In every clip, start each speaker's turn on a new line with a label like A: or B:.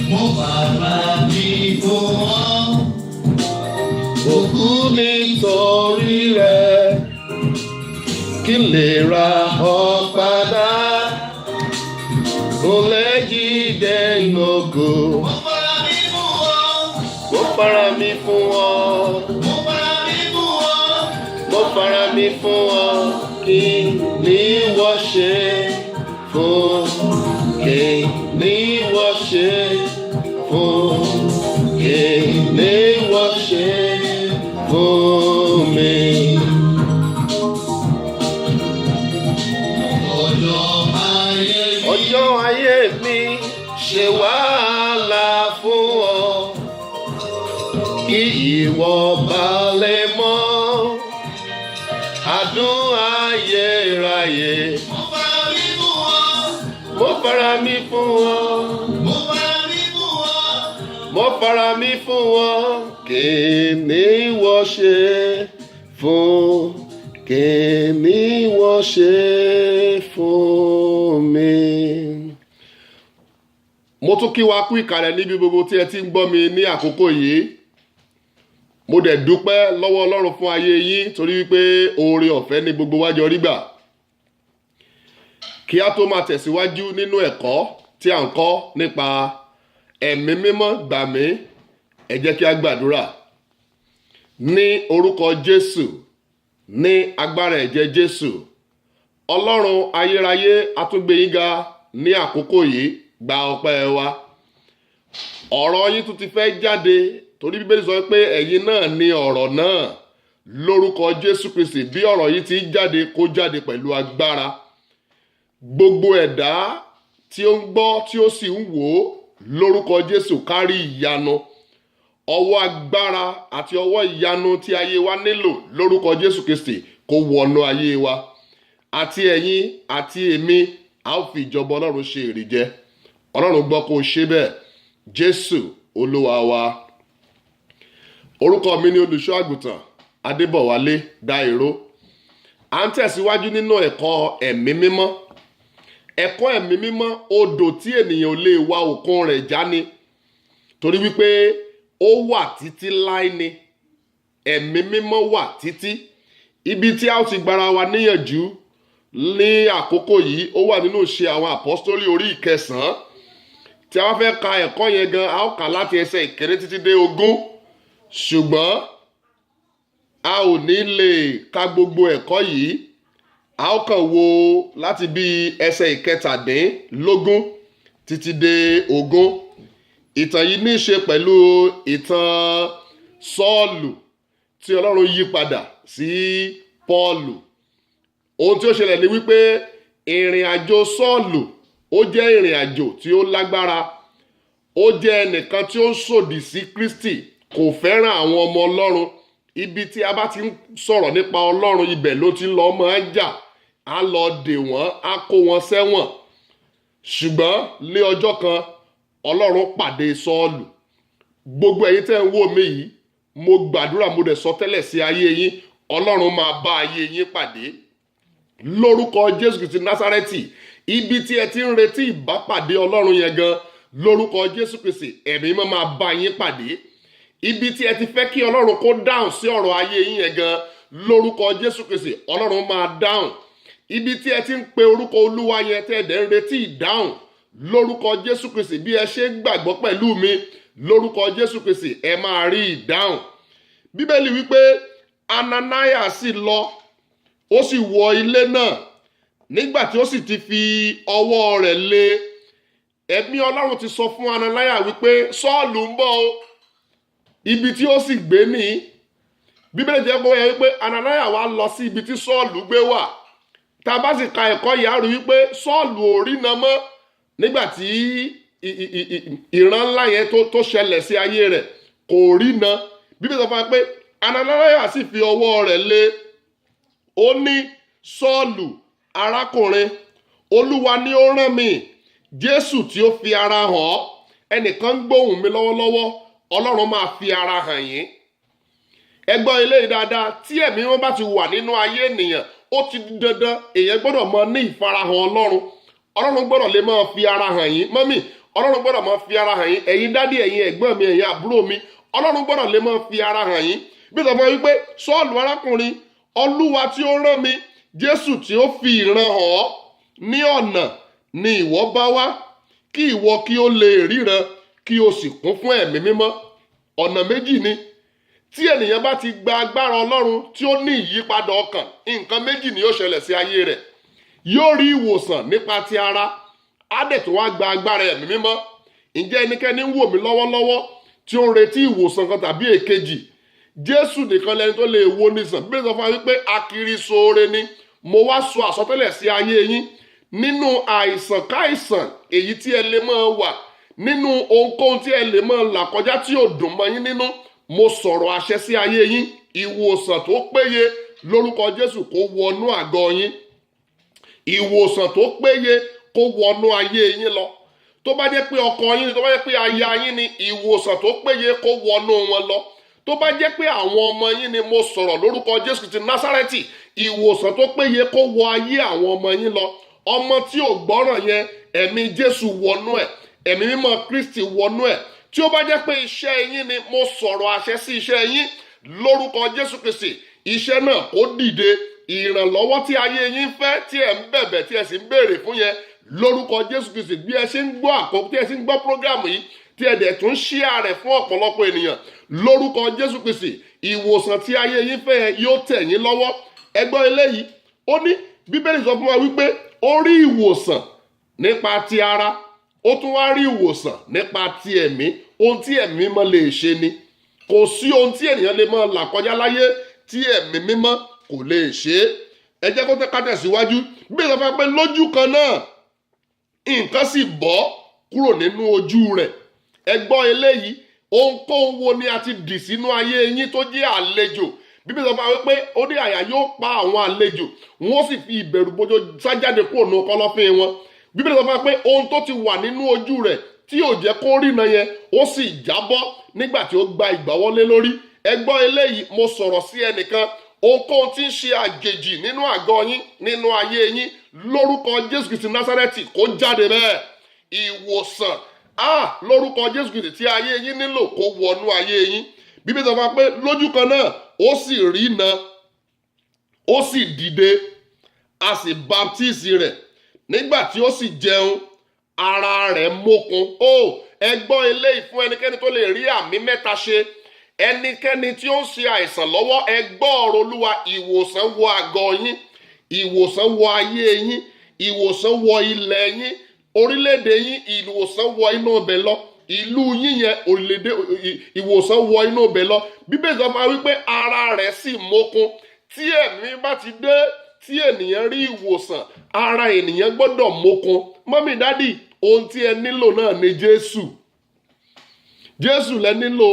A: Mo bàbá mi fún wọn, òkú nítorí rẹ̀, kí n lè ra ọ padà, mo lè jíde ìnògo. Mo fara mi fún wọn, mo fara mi fún wọn, mo fara mi fún wọn, mo fara mi fún wọn, kí ni wọ́n ṣe fún, kí ni wọ́n ṣe fún, kí ni wọ́n ṣe fún mi. Ọjọ́ ayé mi ṣe wàhálà fún ọ, kí ìwọ bá lè mọ̀ adùn ayérayé. Mo fara mi fún ọ, mo fara mi fún ọ, mo fara mi fún ọ, mo fara mi fún ọ, kí ni wọ́n ṣe fún, kí ni wọ́n ṣe fún mi. Mo tún kí wa kú ìkàlẹ̀ níbi gbogbo tí ẹ ti ń gbọ́ mi ní àkókò yìí. Mo dẹ̀ dúpẹ́ lọ́wọ́ Ọlọ́run fún ayé yín torí wípé oore ọ̀fẹ́ ní gbogbo wa jọ rí gbà. Kí a tó máa tẹ̀síwájú nínú ẹ̀kọ́ tí à ń kọ́ nípa ẹ̀mí mímọ́ gbà mí, ẹ jẹ́ kí a gbàdúrà. Ní orúkọ Jésù, ní agbára ẹ̀jẹ̀ Jésù, Ọlọ́run ayérayé a tún gbé yín ga ní àkókò yìí, gba ọpẹ́ wa. Ọ̀rọ̀ yín tún ti fẹ́ jáde torí Bíbélì sọ pé ẹ̀yin náà ni ọ̀rọ̀ náà. Lórúkọ Jésù Kristi, bí ọ̀rọ̀ yìí ti jáde kó jáde pẹ̀lú agbára. Gbogbo ẹ̀dá tí ó ń gbọ́ tí ó sì ń wò ó, lórúkọ Jésù kárí ìyanu. Ọwọ́ agbára àti ọwọ́ ìyanu tí ayé wa nílò lórúkọ Jésù Kristi kó wọnú ayé wa. Àti ẹ̀yin àti èmi a ó fi ìjọba Ọlọ́run ṣe ìrìjẹ. Ọlọ́run gbọ́ kó ṣe bẹ́ẹ̀. Jésù Olúwa wa. Orúkọ mi ni olùṣọ́ àgùntàn Adébọ̀wálé Dáìró. À ń tẹ̀síwájú nínú ẹ̀kọ́ ẹ̀mí mímọ́. Ẹ̀kọ́ ẹ̀mí mímọ́, odò tí ènìyàn ò lè wa òkun rẹ̀ já ni. Torí wípé ó wà títí láé ni. Ẹ̀mí mímọ́ wà títí. Ibi tí a ó ti gbára wa níyànjú ní àkókò yìí ó wà nínú Iṣẹ́ àwọn Àpọ́stólì orí 9. Tí a bá fẹ́ ka ẹ̀kọ́ yẹn gan, a ó kà láti ẹsẹ̀ 1 títí dé 20. Ṣùgbọ́n a ò ní lè ka gbogbo ẹ̀kọ́ yìí. A ó kàn wo láti bí ẹsẹ̀ 17 títí dé 20. Ìtàn yìí ní í ṣe pẹ̀lú ìtàn Sọ́ọ̀lù tí Ọlọ́run yí padà sí Pọ́ọ̀lù. Ohun tí ó ṣẹlẹ̀ ni wípé ìrìn àjò Sọ́ọ̀lù ó jẹ́ ìrìn àjò tí ó lágbára. Ó jẹ́ ẹnìkan tí ó ń ṣòdì sí Kristi, kò fẹ́ràn àwọn ọmọ Ọlọ́run. Ibi tí a bá ti ń sọ̀rọ̀ nípa Ọlọ́run, ibẹ̀ ló ti lọ máa ń jà. A lọ dè wọ́n, a kó wọn sẹ́wọ̀n. Ṣùgbọ́n lé ọjọ́ kan, Ọlọ́run pàdé Sọ́ọ̀lù. Gbogbo ẹ̀yin tẹ́ ń wò mí yìí, mo gbàdúrà, mo dẹ̀ sọ tẹ́lẹ̀ sí ayé yín, Ọlọ́run máa bá ayé yín pàdé. Lórúkọ Jésù Kristi Násárẹ́tì, ibi tí ẹ ti ń retí ìbápàdé Ọlọ́run yẹn gan, lórúkọ Jésù Kristi, ẹ̀mí mímọ́ máa bá yín pàdé. Ibi tí ẹ ti fẹ́ kí Ọlọ́run kó dáhùn sí ọ̀rọ̀ ayé yín yẹn gan, lórúkọ Jésù Kristi, Ọlọ́run máa dáhùn. Ibi tí ẹ ti ń pe orúkọ Olúwa yẹn tẹ́ ẹ dẹ̀ ń retí ìdáhùn, lórúkọ Jésù Kristi, bí ẹ ṣe gbàgbọ́ pẹ̀lú mi, lórúkọ Jésù Kristi, ẹ máa rí ìdáhùn. Bíbélì wípé Ananiah sì lọ, ó sì wọ ilé náà. Nígbà tí ó sì ti fi ọwọ́ rẹ̀ lé, ẹ̀mí Ọlọ́run ti sọ fún Ananiah wípé Sọ́ọ̀lù ń bọ̀ o. Ibi tí ó sì gbé ní, Bíbélì jẹ́ kó yé wípé Ananiah wá lọ sí ibi tí Sọ́ọ̀lù gbé wà. Tá a bá sì ka ẹ̀kọ́ yìí, a rí wípé Sọ́ọ̀lù ò rína mọ́ nígbà tí ìran ńlá yẹn tó ṣẹlẹ̀ sí ayé rẹ̀, kò rína. Bíbélì sọ fún wa pé Ananiah sì fi ọwọ́ rẹ̀ lé. Ó ní, Sọ́ọ̀lù arákùnrin, Olúwa ni ó rán mi Jésù tí ó fi ara hàn ọ́, ẹnìkan ń gbóhùn mi lọ́wọ́lọ́wọ́, Ọlọ́run máa fi ara hàn yín. Ẹ gbọ́ eléyìí dáadáa, tí ẹ̀mí wọn bá ti wà nínú ayé ènìyàn, ó ti di dandan èèyàn gbọ́dọ̀ máa ní ìfarahàn Ọlọ́run. Ọlọ́run gbọ́dọ̀ lè máa fi ara hàn yín. Mọ́mì, Ọlọ́run gbọ́dọ̀ máa fi ara hàn yín. Ẹ̀yin dádì, ẹ̀yin ẹ̀gbọ́n mi, ẹ̀yin àbúrò mi, Ọlọ́run gbọ́dọ̀ lè máa fi ara hàn yín. Bí sọ fún mi wípé Sọ́ọ̀lù arákùnrin, Olúwa tí ó rán mi, Jésù tí ó fi ìran hàn ọ́ ní ọ̀nà ni ìwọ bá wá, kí ìwọ kí ó lè ríran, kí o sì kún fún ẹ̀mí mímọ́. Ọ̀nà méjì ni. Tí ènìyàn bá ti gba agbára Ọlọ́run tí ó ní ìyípadà ọkàn, nǹkan méjì ni yóò ṣẹlẹ̀ sí ayé rẹ̀. Yóò rí ìwòsàn nípa ti ara, á dẹ̀ tó wá gba agbára ẹ̀mí mímọ́. Ǹjẹ́ ẹnikẹ́ni ń wò mí lọ́wọ́lọ́wọ́ tí ó ń retí ìwòsàn kan tàbí èkejì? Jésù nìkan lẹni tó lè wo nìsàn. Bí sọ fún wa wípé akiri ṣoore ni. Mo wá sọ àsọtẹ́lẹ̀ sí ayé yín nínú àìsàn káìsàn èyí tí ẹ lè máa wà, nínú ohunkóhun tí ẹ lè máa là kọjá tí ò dùn mọ́ yín nínú. Mo sọ̀rọ̀ àṣẹ sí ayé yín, ìwòsàn tó péye lórúkọ Jésù kó wọnú àgọ́ yín. Ìwòsàn tó péye kó wọnú ayé yín lọ. Tó bá jẹ́ pé ọkọ yín ni, tó bá jẹ́ pé aya yín ni, ìwòsàn tó péye kó wọnú wọn lọ. Tó bá jẹ́ pé àwọn ọmọ yín ni, mo sọ̀rọ̀ lórúkọ Jésù ti Násárẹ́tì, ìwòsàn tó péye kó wọ ayé àwọn ọmọ yín lọ. Ọmọ tí ò gbọ́ràn yẹn, ẹ̀mí Jésù wọnú ẹ̀, ẹ̀mí mímọ́ Kristi wọnú ẹ̀. Tí ó bá jẹ́ pé iṣẹ́ yín ni, mo sọ̀rọ̀ àṣẹ sí iṣẹ́ yín lórúkọ Jésù Kristi. Iṣẹ́ náà kó dìde. Ìrànlọ́wọ́ tí ayé yín fẹ́, tí ẹ̀ ń bẹ̀bẹ̀, tí ẹ̀ sì ń béèrè fún yẹn lórúkọ Jésù Kristi. Bí ẹ ṣe ń gbọ́ àkókò, tí ẹ ṣe ń gbọ́ prógrámù yìí, tí ẹ dẹ̀ tún share rẹ̀ fún ọ̀pọ̀lọpọ̀ ènìyàn lórúkọ Jésù Kristi, ìwòsàn tí ayé yín fẹ́ yóò tẹ̀ yín lọ́wọ́. Ẹ gbọ́ eléyìí, ó ní Bíbélì sọ fún wa wípé ó rí ìwòsàn nípa ti ara, ó tún wá rí ìwòsàn nípa ti ẹ̀mí. Ohun tí ẹ̀mí mímọ́ lè ṣe ni. Kò sí ohun tí ènìyàn lè máa là kọjá láyé tí ẹ̀mí mímọ́ kò lè ṣe. Ẹ jẹ́ kó ká tẹ̀síwájú. Bí ìsọ fún wa pé lójú kan náà nǹkan sì bọ́ kúrò nínú ojú rẹ̀. Ẹ gbọ́ eléyìí, ohunkóhun wo ni a ti dì sínú ayé yín tó jẹ́ àlejò. Bíbélì sọ fún wa wípé ó ní àyà yóò pa àwọn àlejò, wọn ó sì fi ìbẹ̀rù bojo sájáde kúrò nínú kọ̀lọ̀fín wọn. Bíbélì sọ fún wa pé ohun tó ti wà nínú ojú rẹ̀ tí ò jẹ́ kó rína yẹn, ó sì jábọ́ nígbà tí ó gba ìgbàwọlé lórí. Ẹ gbọ́ eléyìí, mo sọ̀rọ̀ sí ẹnìkan, ohunkóhun tí ń ṣe àjèjì nínú àgọ́ yín, nínú ayé yín, lórúkọ Jésù Kristi Násárẹ́tì kó jáde bẹ́ẹ̀. Ìwòsàn lórúkọ Jésù Kristi tí ayé yín nílò kó wọnú ayé yín. Bíbélì sọ fún wa pé lójú kan náà ó sì rína, ó sì dìde, a sì baptisi rẹ̀. Nígbà tí ó sì jẹun, ara rẹ̀ mókun. Ẹ gbọ́ eléyìí fún ẹnikẹ́ni tó lè rí àmì mẹ́ta ṣe. Ẹnikẹ́ni tí ó ń ṣe àìsàn lọ́wọ́, ẹ gbọ́ ọ̀rọ̀ Olúwa. Ìwòsàn wọ àgọ́ yín, ìwòsàn wọ ayé yín, ìwòsàn wọ ilẹ̀ yín, orílẹ̀-èdè yín, ìwòsàn wọ inú ibẹ̀ lọ. Ìlú yín yẹn, orílẹ̀-èdè, ìwòsàn wọ inú ibẹ̀ lọ. Bíbélì sọ fún wa wípé ara rẹ̀ sì mókun. Tí ẹ̀mí bá ti dé, tí ènìyàn rí ìwòsàn, ara ènìyàn gbọ́dọ̀ mókun. Mọ́mì dádì, ohun tí ẹ nílò náà ni Jésù. Jésù lẹ nílò.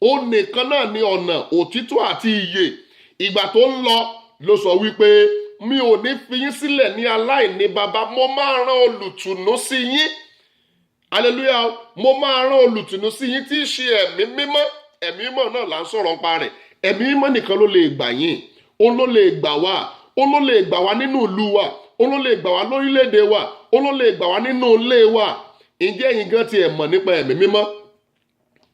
A: Ó nìkan náà ní ọ̀nà, òtítọ́ àti ìyè. Ìgbà tó ń lọ ló sọ wípé mi ò ní fi yín sílẹ̀ ní aláìní baba, mo máa rán olùtùnú sí yín. Hallelujah. Mo máa rán olùtùnú sí yín tí í ṣe ẹ̀mí mímọ́. Ẹ̀mí mímọ́ náà là ń sọ̀rọ̀ nípa rẹ̀. Ẹ̀mí mímọ́ nìkan ló lè gbà yín. Òun ló lè gbà wá. Òun ló lè gbà wá nínú ìlú wa. Òun ló lè gbà wá lórílẹ̀-èdè wa. Òun ló lè gbà wá nínú ilé wa. Ǹjẹ́ ẹ̀yin gan ti ẹ̀ mọ̀ nípa ẹ̀mí mímọ́?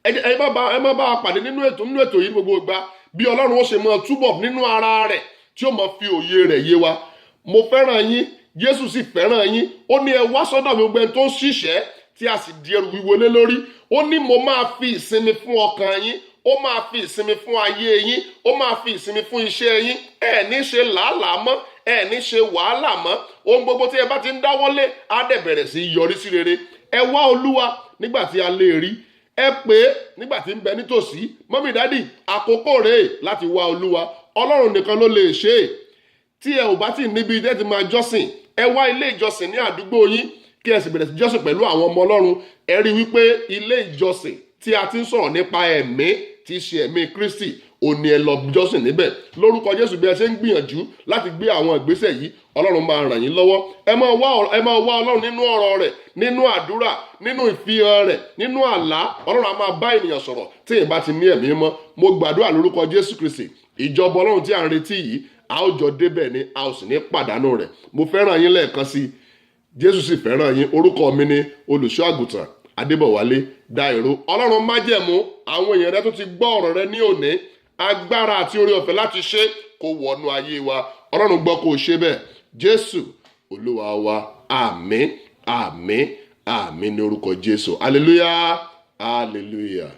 A: Ẹ má bá a pàdé nínú ètò yìí gbogbo ìgbà, bí Ọlọ́run ó ṣe máa túbọ̀ nínú ara rẹ̀ tí ó máa fi òye rẹ̀ yé wa. Mo fẹ́ràn yín, Jésù sì fẹ́ràn yín. Ó ní ẹ wá sọ́dọ̀ mi gbogbo ẹni tó ń ṣiṣẹ́ tí a sì di ẹrù wíwo lé lórí. Ó ní mo máa fi ìsinmi fún ọkàn yín, ó máa fi ìsinmi fún ayé yín, ó máa fi ìsinmi fún iṣẹ́ yín. Ẹ ní ṣe làálàá mọ́, ẹ ní ṣe wàhálà mọ́. Ohun gbogbo tí ẹ bá ti ń dáwọ́lé á dẹ̀ bẹ̀rẹ̀ sí yọrí sí rere. Ẹ wá Olúwa nígbà tí a lè rí. Ẹ pè é nígbà tí ń bẹ nítòsí. Mọ́mì dádì, àkókò rèé láti wá Olúwa. Ọlọ́run nìkan ló lè ṣe é. Tí ẹ ò bá tí níbi tẹ́ ti máa jọ́sìn, ẹ wá ilé ìjọsìn ní àdúgbò yín kí ẹ sì bẹ̀rẹ̀ sí jọ́sìn pẹ̀lú àwọn ọmọ Ọlọ́run. Ẹ rí wípé ilé ìjọsìn tí a ti ń sọ̀rọ̀ nípa ẹ̀mí tí í ṣe ẹ̀mí Kristi, ó ní ẹ lọ jọ́sìn níbẹ̀. Lórúkọ Jésù, bí ẹ ṣe ń gbìyànjú láti gbé àwọn ìgbésẹ̀ yìí, Ọlọ́run máa ràn yín lọ́wọ́. Ẹ máa wá Ọlọ́run nínú ọ̀rọ̀ rẹ̀, nínú àdúrà, nínú ìfihàn rẹ̀, nínú àlá. Ọlọ́run á máa bá ènìyàn sọ̀rọ̀ tí èèyàn bá ti ní ẹ̀mí mímọ́. Mo gbàdúrà lórúkọ Jésù Kristi, ìjọba Ọlọ́run tí à ń retí yìí, a ó jọ débẹ̀ ni, a ò sì ní pàdánù rẹ̀. Mo fẹ́ràn yín lẹ́ẹ̀kan sí i, Jésù sì fẹ́ràn yín. Orúkọ mi ni olùṣọ́ àgùntàn Adébọ̀wálé Dáìró. Ọlọ́run májẹ̀mú, àwọn èèyàn rẹ tó ti gbọ́ ọ̀rọ̀ rẹ ní òní, agbára àti oore ọ̀fẹ́ láti ṣe kó wọnú ayé wa. Ọlọ́run gbọ́ kó o ṣe bẹ́ẹ̀. Jésù Olúwa wa. Àmín, àmín, àmín ní orúkọ Jésù. Hallelujah, hallelujah.